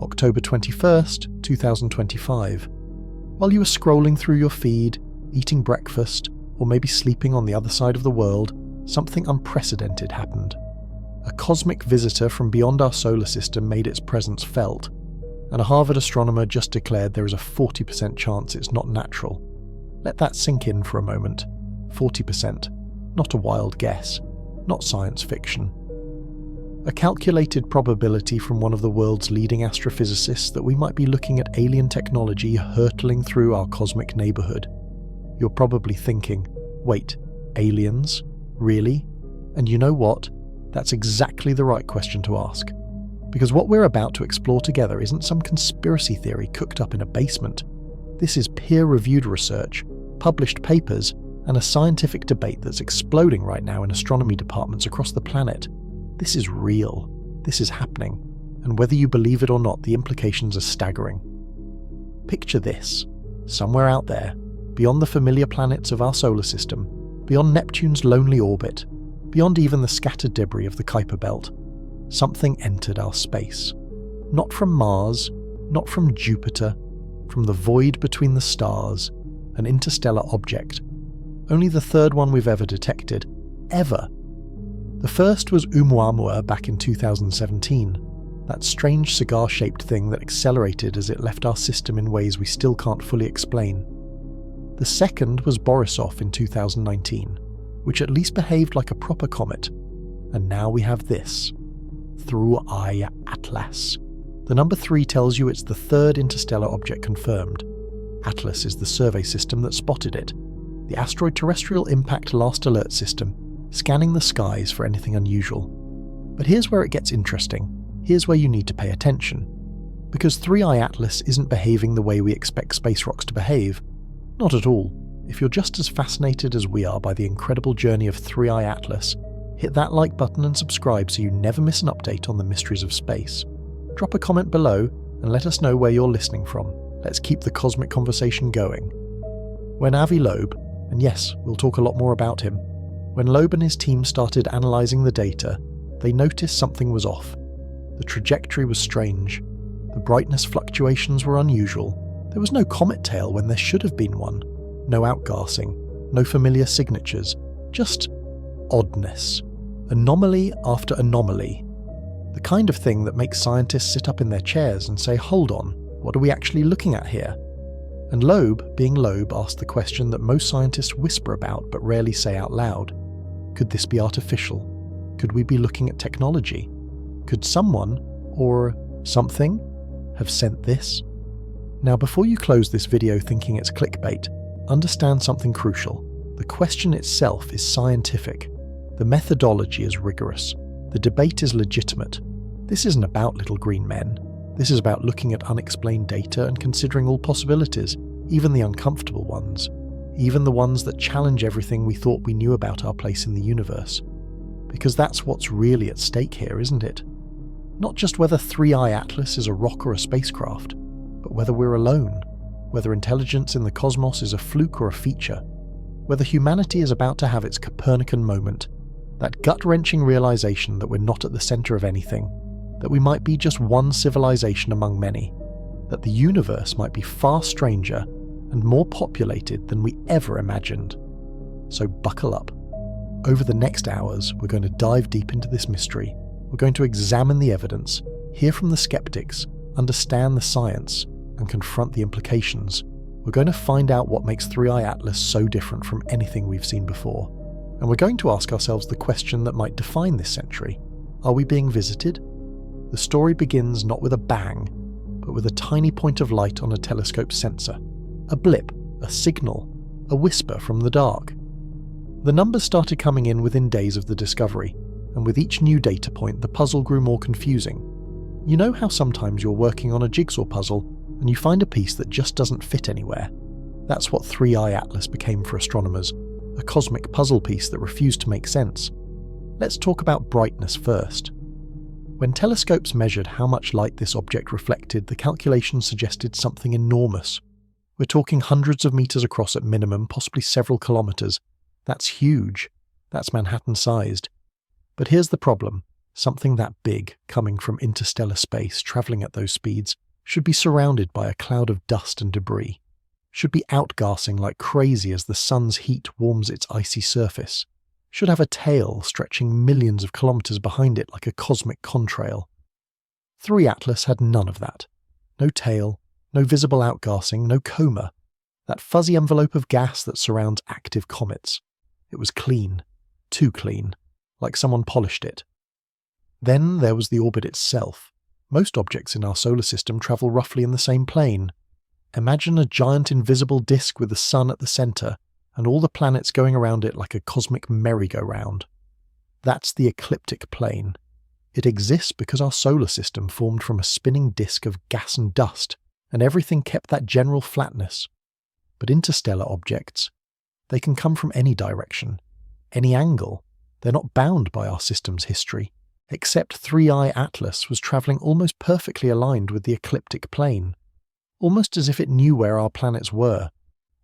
October 21st, 2025. While you were scrolling through your feed, eating breakfast, or maybe sleeping on the other side of the world, something unprecedented happened. A cosmic visitor from beyond our solar system made its presence felt, and a Harvard astronomer just declared there is a 40% chance it's not natural. Let that sink in for a moment. 40%. Not a wild guess. Not science fiction. A calculated probability from one of the world's leading astrophysicists that we might be looking at alien technology hurtling through our cosmic neighborhood. You're probably thinking, wait, aliens? Really? And you know what? That's exactly the right question to ask. Because what we're about to explore together isn't some conspiracy theory cooked up in a basement. This is peer-reviewed research, published papers, and a scientific debate that's exploding right now in astronomy departments across the planet. This is real. This is happening. And whether you believe it or not, the implications are staggering. Picture this. Somewhere out there, beyond the familiar planets of our solar system, beyond Neptune's lonely orbit, beyond even the scattered debris of the Kuiper Belt, something entered our space. Not from Mars, not from Jupiter, from the void between the stars, an interstellar object. Only the third one we've ever detected. Ever. The first was Oumuamua back in 2017, that strange cigar-shaped thing that accelerated as it left our system in ways we still can't fully explain. The second was Borisov in 2019, which at least behaved like a proper comet. And now we have this. Through-Eye Atlas. The number 3 tells you it's the third interstellar object confirmed. Atlas is the survey system that spotted it. The Asteroid Terrestrial Impact Last Alert System, scanning the skies for anything unusual. But here's where it gets interesting. Here's where you need to pay attention. Because 3-Eye Atlas isn't behaving the way we expect space rocks to behave. Not at all. If you're just as fascinated as we are by the incredible journey of 3-Eye Atlas, hit that like button and subscribe so you never miss an update on the mysteries of space. Drop a comment below and let us know where you're listening from. Let's keep the cosmic conversation going. When Avi Loeb, and yes, we'll talk a lot more about him, when Loeb and his team started analysing the data, they noticed something was off. The trajectory was strange. The brightness fluctuations were unusual. There was no comet tail when there should have been one. No outgassing, no familiar signatures, just oddness. Anomaly after anomaly. The kind of thing that makes scientists sit up in their chairs and say, hold on, what are we actually looking at here? And Loeb, being Loeb, asked the question that most scientists whisper about but rarely say out loud. Could this be artificial? Could we be looking at technology? Could someone, or something, have sent this? Now before you close this video thinking it's clickbait, understand something crucial. The question itself is scientific. The methodology is rigorous. The debate is legitimate. This isn't about little green men. This is about looking at unexplained data and considering all possibilities, even the uncomfortable ones, even the ones that challenge everything we thought we knew about our place in the universe. Because that's what's really at stake here, isn't it? Not just whether 3-Eye Atlas is a rock or a spacecraft, but whether we're alone, whether intelligence in the cosmos is a fluke or a feature, whether humanity is about to have its Copernican moment, that gut-wrenching realization that we're not at the center of anything, that we might be just one civilization among many, that the universe might be far stranger and more populated than we ever imagined. So buckle up. Over the next hours, we're going to dive deep into this mystery. We're going to examine the evidence, hear from the skeptics, understand the science, and confront the implications. We're going to find out what makes 3-Eye Atlas so different from anything we've seen before. And we're going to ask ourselves the question that might define this century. Are we being visited? The story begins not with a bang, but with a tiny point of light on a telescope sensor. A blip, a signal, a whisper from the dark. The numbers started coming in within days of the discovery, and with each new data point the puzzle grew more confusing. You know how sometimes you're working on a jigsaw puzzle and you find a piece that just doesn't fit anywhere? That's what 3-Eye Atlas became for astronomers, a cosmic puzzle piece that refused to make sense. Let's talk about brightness first. When telescopes measured how much light this object reflected, the calculations suggested something enormous. We're talking hundreds of meters across at minimum, possibly several kilometers. That's huge. That's Manhattan-sized. But here's the problem. Something that big, coming from interstellar space, travelling at those speeds, should be surrounded by a cloud of dust and debris, should be outgassing like crazy as the sun's heat warms its icy surface, should have a tail stretching millions of kilometres behind it like a cosmic contrail. 3 Atlas had none of that. No tail, no visible outgassing, no coma. That fuzzy envelope of gas that surrounds active comets. It was clean. Too clean. Like someone polished it. Then there was the orbit itself. Most objects in our solar system travel roughly in the same plane. Imagine a giant invisible disk with the sun at the centre, and all the planets going around it like a cosmic merry-go-round. That's the ecliptic plane. It exists because our solar system formed from a spinning disk of gas and dust, and everything kept that general flatness. But interstellar objects, they can come from any direction, any angle. They're not bound by our system's history, except 3I Atlas was travelling almost perfectly aligned with the ecliptic plane, almost as if it knew where our planets were,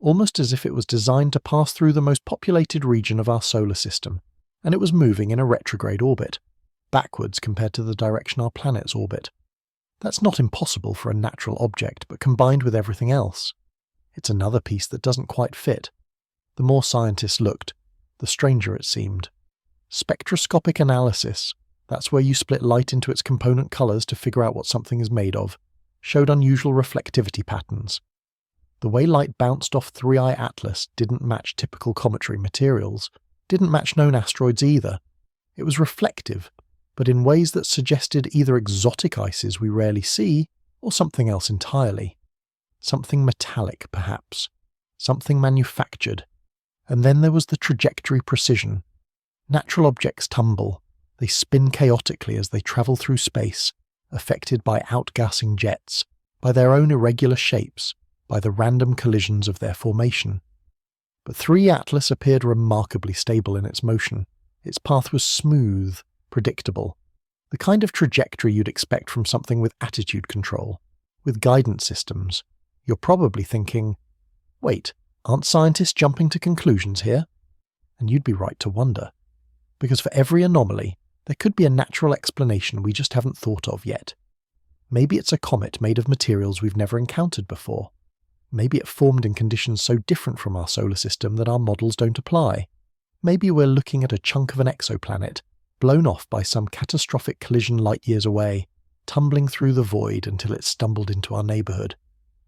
almost as if it was designed to pass through the most populated region of our solar system, and it was moving in a retrograde orbit, backwards compared to the direction our planets orbit. That's not impossible for a natural object, but combined with everything else, it's another piece that doesn't quite fit. The more scientists looked, the stranger it seemed. Spectroscopic analysis, that's where you split light into its component colours to figure out what something is made of, showed unusual reflectivity patterns. The way light bounced off 3I Atlas didn't match typical cometary materials, didn't match known asteroids either. It was reflective, but in ways that suggested either exotic ices we rarely see, or something else entirely. Something metallic, perhaps. Something manufactured. And then there was the trajectory precision. Natural objects tumble. They spin chaotically as they travel through space, affected by outgassing jets, by their own irregular shapes, by the random collisions of their formation. But 3 Atlas appeared remarkably stable in its motion. Its path was smooth, predictable, the kind of trajectory you'd expect from something with attitude control, with guidance systems. You're probably thinking, wait, aren't scientists jumping to conclusions here? And you'd be right to wonder, because for every anomaly, there could be a natural explanation we just haven't thought of yet. Maybe it's a comet made of materials we've never encountered before. Maybe it formed in conditions so different from our solar system that our models don't apply. Maybe we're looking at a chunk of an exoplanet, blown off by some catastrophic collision light years away, tumbling through the void until it stumbled into our neighbourhood.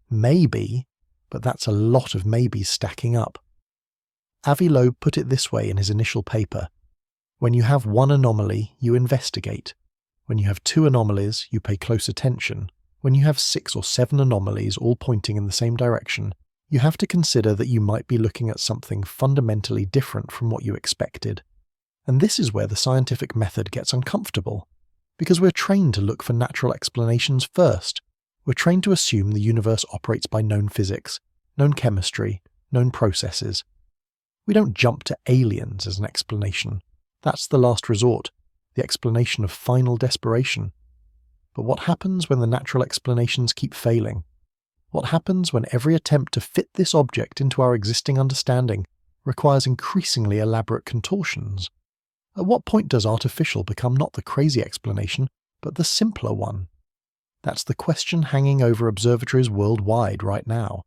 Maybe, but that's a lot of maybes stacking up. Avi Loeb put it this way in his initial paper. When you have one anomaly, you investigate. When you have 2 anomalies, you pay close attention. When you have 6 or 7 anomalies all pointing in the same direction, you have to consider that you might be looking at something fundamentally different from what you expected. And this is where the scientific method gets uncomfortable, because we're trained to look for natural explanations first. We're trained to assume the universe operates by known physics, known chemistry, known processes. We don't jump to aliens as an explanation. That's the last resort, the explanation of final desperation. But what happens when the natural explanations keep failing? What happens when every attempt to fit this object into our existing understanding requires increasingly elaborate contortions? At what point does artificial become not the crazy explanation, but the simpler one? That's the question hanging over observatories worldwide right now.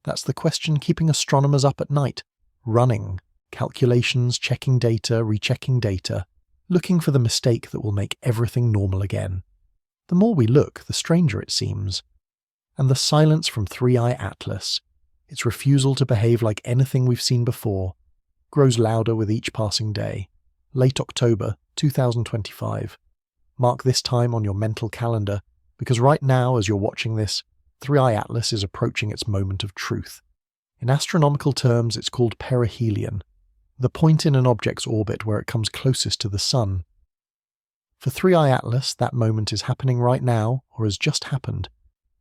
That's the question keeping astronomers up at night, running, calculations, checking data, rechecking data, looking for the mistake that will make everything normal again. The more we look, the stranger it seems. And the silence from 3I Atlas, its refusal to behave like anything we've seen before, grows louder with each passing day. Late October 2025. Mark this time on your mental calendar, because right now, as you're watching this, 3I Atlas is approaching its moment of truth. In astronomical terms, it's called perihelion, the point in an object's orbit where it comes closest to the Sun. For 3I Atlas, that moment is happening right now, or has just happened,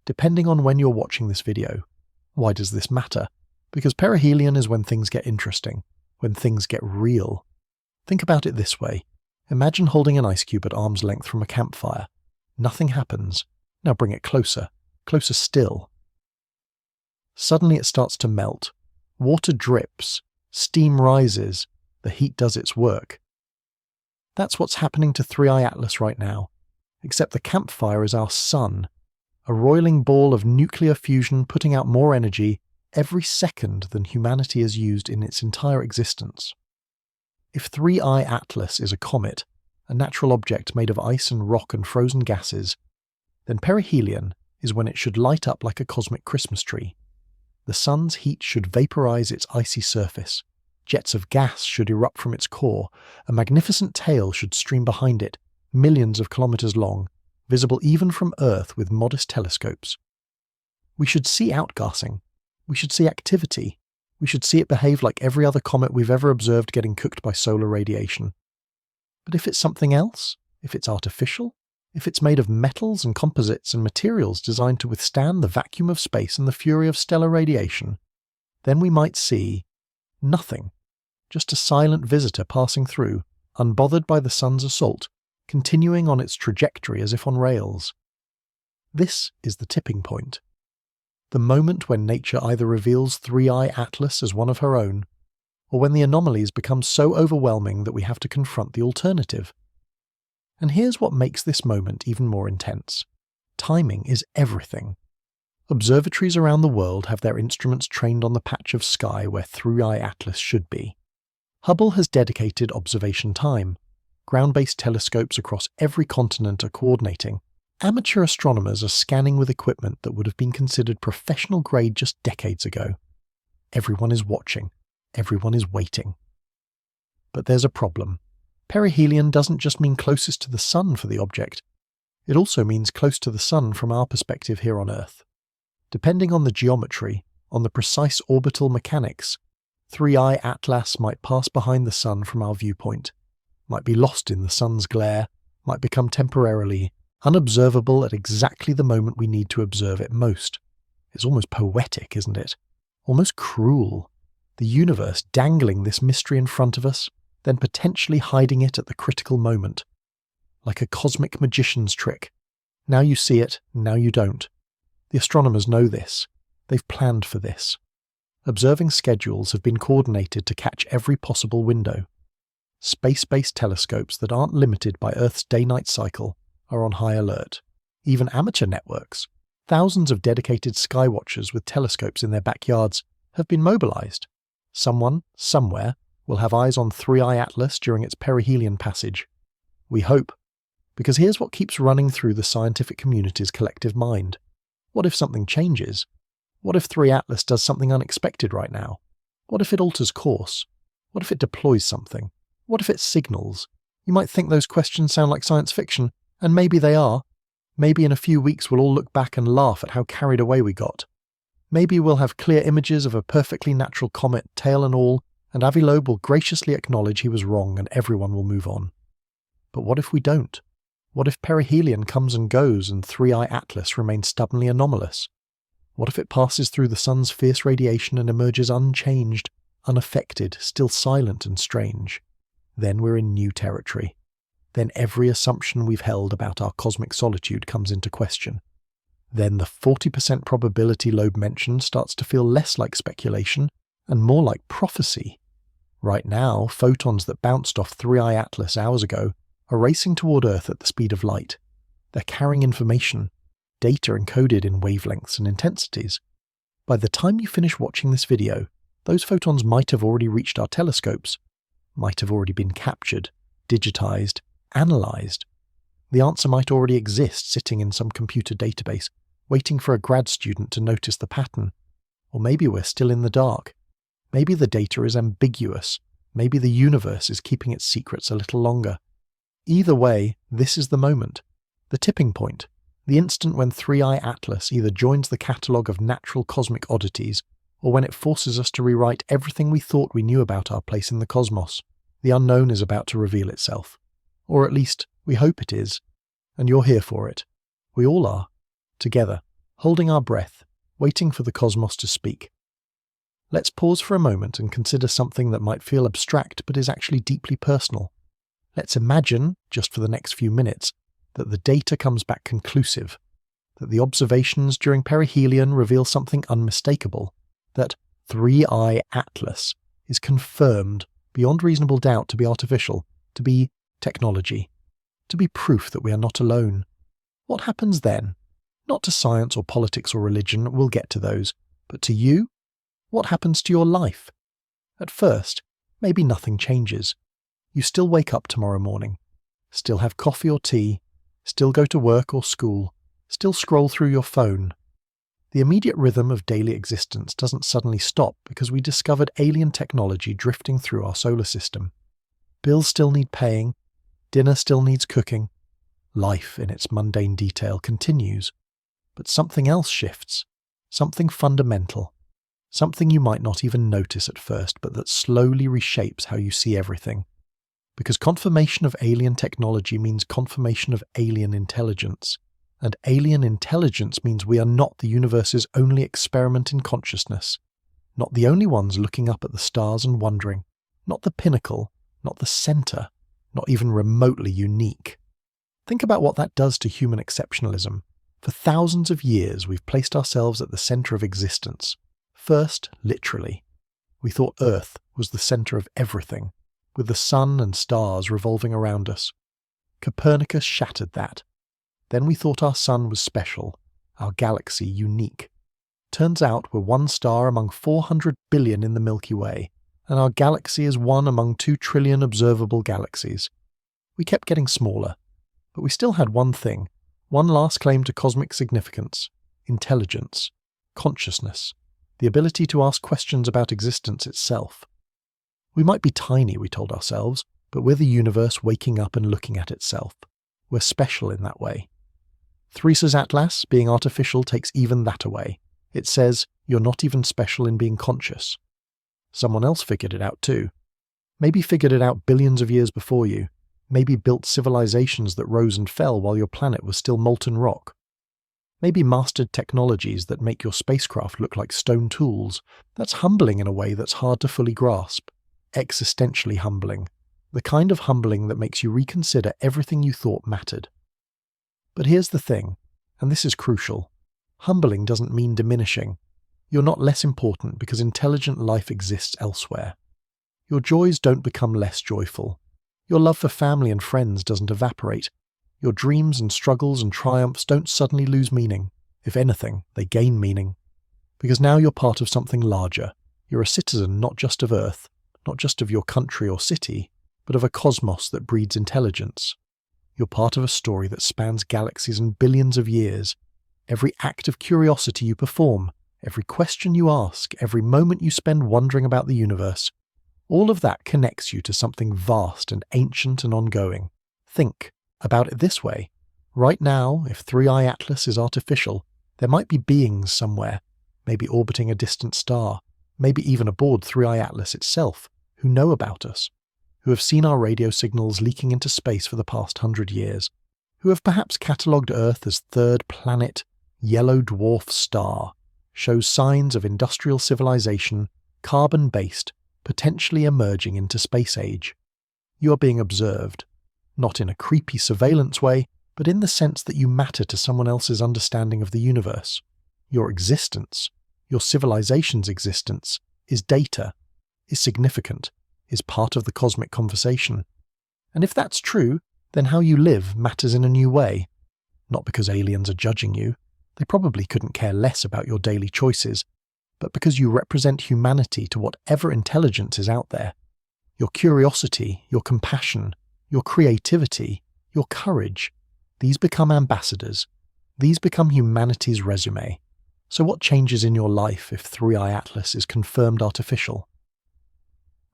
depending on when you're watching this video. Why does this matter? Because perihelion is when things get interesting, when things get real. Think about it this way. Imagine holding an ice cube at arm's length from a campfire. Nothing happens. Now bring it closer, closer still. Suddenly it starts to melt. Water drips. Steam rises. The heat does its work. That's what's happening to 3I Atlas right now, except the campfire is our sun, a roiling ball of nuclear fusion putting out more energy every second than humanity has used in its entire existence. If 3I Atlas is a comet, a natural object made of ice and rock and frozen gases, then perihelion is when it should light up like a cosmic Christmas tree. The sun's heat should vaporize its icy surface. Jets of gas should erupt from its core. A magnificent tail should stream behind it, millions of kilometers long, visible even from Earth with modest telescopes. We should see outgassing. We should see activity. We should see it behave like every other comet we've ever observed getting cooked by solar radiation. But if it's something else, if it's artificial, if it's made of metals and composites and materials designed to withstand the vacuum of space and the fury of stellar radiation, then we might see nothing, just a silent visitor passing through, unbothered by the sun's assault, continuing on its trajectory as if on rails. This is the tipping point. The moment when nature either reveals 3I Atlas as one of her own, or when the anomalies become so overwhelming that we have to confront the alternative. And here's what makes this moment even more intense. Timing is everything. Observatories around the world have their instruments trained on the patch of sky where 3I Atlas should be. Hubble has dedicated observation time. Ground-based telescopes across every continent are coordinating. Amateur astronomers are scanning with equipment that would have been considered professional grade just decades ago. Everyone is watching. Everyone is waiting. But there's a problem. Perihelion doesn't just mean closest to the sun for the object. It also means close to the sun from our perspective here on Earth. Depending on the geometry, on the precise orbital mechanics, 3I Atlas might pass behind the sun from our viewpoint, might be lost in the sun's glare, might become temporarily unobservable at exactly the moment we need to observe it most. It's almost poetic, isn't it? Almost cruel. The universe dangling this mystery in front of us, then potentially hiding it at the critical moment. Like a cosmic magician's trick. Now you see it, now you don't. The astronomers know this. They've planned for this. Observing schedules have been coordinated to catch every possible window. Space-based telescopes that aren't limited by Earth's day-night cycle are on high alert. Even amateur networks, thousands of dedicated skywatchers with telescopes in their backyards, have been mobilized. Someone, somewhere, will have eyes on 3I Atlas during its perihelion passage. We hope. Because here's what keeps running through the scientific community's collective mind. What if something changes? What if 3 Atlas does something unexpected right now? What if it alters course? What if it deploys something? What if it signals? You might think those questions sound like science fiction, and maybe they are. Maybe in a few weeks we'll all look back and laugh at how carried away we got. Maybe we'll have clear images of a perfectly natural comet, tail and all, and Avi Loeb will graciously acknowledge he was wrong and everyone will move on. But what if we don't? What if perihelion comes and goes and 3I Atlas remains stubbornly anomalous? What if it passes through the sun's fierce radiation and emerges unchanged, unaffected, still silent and strange? Then we're in new territory. Then every assumption we've held about our cosmic solitude comes into question. Then the 40% probability Loeb mentioned starts to feel less like speculation and more like prophecy. Right now, photons that bounced off 3I Atlas hours ago are racing toward Earth at the speed of light. They're carrying information, data encoded in wavelengths and intensities. By the time you finish watching this video, those photons might have already reached our telescopes, might have already been captured, digitized, analyzed. The answer might already exist sitting in some computer database, waiting for a grad student to notice the pattern. Or maybe we're still in the dark. Maybe the data is ambiguous. Maybe the universe is keeping its secrets a little longer. Either way, this is the moment. The tipping point. The instant when 3I Atlas either joins the catalogue of natural cosmic oddities, or when it forces us to rewrite everything we thought we knew about our place in the cosmos. The unknown is about to reveal itself. Or at least, we hope it is. And you're here for it. We all are. Together, holding our breath, waiting for the cosmos to speak. Let's pause for a moment and consider something that might feel abstract but is actually deeply personal. Let's imagine, just for the next few minutes, that the data comes back conclusive, that the observations during perihelion reveal something unmistakable, that 3I Atlas is confirmed beyond reasonable doubt to be artificial, to be technology, to be proof that we are not alone. What happens then? Not to science or politics or religion, we'll get to those, but to you? What happens to your life? At first, maybe nothing changes. You still wake up tomorrow morning, still have coffee or tea, still go to work or school, still scroll through your phone. The immediate rhythm of daily existence doesn't suddenly stop because we discovered alien technology drifting through our solar system. Bills still need paying, dinner still needs cooking. Life, in its mundane detail, continues. But something else shifts, something fundamental, something you might not even notice at first, but that slowly reshapes how you see everything. Because confirmation of alien technology means confirmation of alien intelligence. And alien intelligence means we are not the universe's only experiment in consciousness, not the only ones looking up at the stars and wondering, not the pinnacle, not the center, not even remotely unique. Think about what that does to human exceptionalism. For thousands of years, we've placed ourselves at the center of existence. First, literally. We thought Earth was the center of everything, with the sun and stars revolving around us. Copernicus shattered that. Then we thought our sun was special, our galaxy unique. Turns out we're one star among 400 billion in the Milky Way, and our galaxy is one among 2 trillion observable galaxies. We kept getting smaller, but we still had one thing, one last claim to cosmic significance: intelligence, consciousness, the ability to ask questions about existence itself. We might be tiny, we told ourselves, but we're the universe waking up and looking at itself. We're special in that way. Theresa's Atlas, being artificial, takes even that away. It says, you're not even special in being conscious. Someone else figured it out too. Maybe figured it out billions of years before you. Maybe built civilizations that rose and fell while your planet was still molten rock. Maybe mastered technologies that make your spacecraft look like stone tools. That's humbling in a way that's hard to fully grasp. Existentially humbling. The kind of humbling that makes you reconsider everything you thought mattered. But here's the thing, and this is crucial. Humbling doesn't mean diminishing. You're not less important because intelligent life exists elsewhere. Your joys don't become less joyful. Your love for family and friends doesn't evaporate. Your dreams and struggles and triumphs don't suddenly lose meaning. If anything, they gain meaning. Because now you're part of something larger. You're a citizen not just of Earth, not just of your country or city, but of a cosmos that breeds intelligence. You're part of a story that spans galaxies and billions of years. Every act of curiosity you perform, every question you ask, every moment you spend wondering about the universe, all of that connects you to something vast and ancient and ongoing. Think about it this way. Right now, if 3i Atlas is artificial, there might be beings somewhere, maybe orbiting a distant star, maybe even aboard 3i Atlas itself, who know about us, who have seen our radio signals leaking into space for the past 100 years, who have perhaps catalogued Earth as third planet, yellow dwarf star, shows signs of industrial civilization, carbon-based, potentially emerging into space age. You are being observed, not in a creepy surveillance way, but in the sense that you matter to someone else's understanding of the universe. Your existence, your civilization's existence, is data, is significant, is part of the cosmic conversation. And if that's true, then how you live matters in a new way. Not because aliens are judging you, they probably couldn't care less about your daily choices, but because you represent humanity to whatever intelligence is out there. Your curiosity, your compassion, your creativity, your courage, these become ambassadors. These become humanity's resume. So what changes in your life if 3i Atlas is confirmed artificial?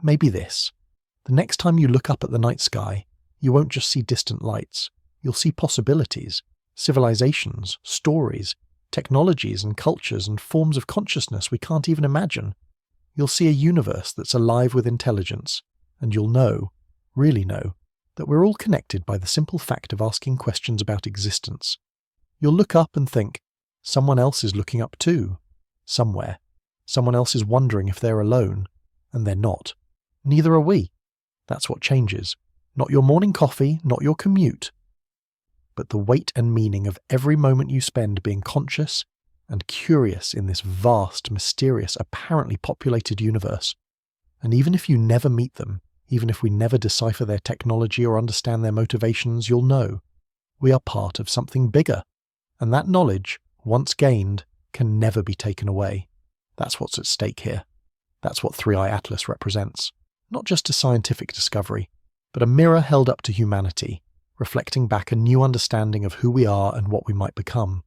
Maybe this. The next time you look up at the night sky, you won't just see distant lights. You'll see possibilities, civilizations, stories, technologies and cultures and forms of consciousness we can't even imagine. You'll see a universe that's alive with intelligence, and you'll know, really know, that we're all connected by the simple fact of asking questions about existence. You'll look up and think, someone else is looking up too, somewhere. Someone else is wondering if they're alone, and they're not. Neither are we. That's what changes. Not your morning coffee, not your commute, but the weight and meaning of every moment you spend being conscious and curious in this vast, mysterious, apparently populated universe. And even if you never meet them, even if we never decipher their technology or understand their motivations, you'll know. We are part of something bigger, and that knowledge, once gained, can never be taken away. That's what's at stake here. That's what 3i Atlas represents. Not just a scientific discovery, but a mirror held up to humanity, reflecting back a new understanding of who we are and what we might become.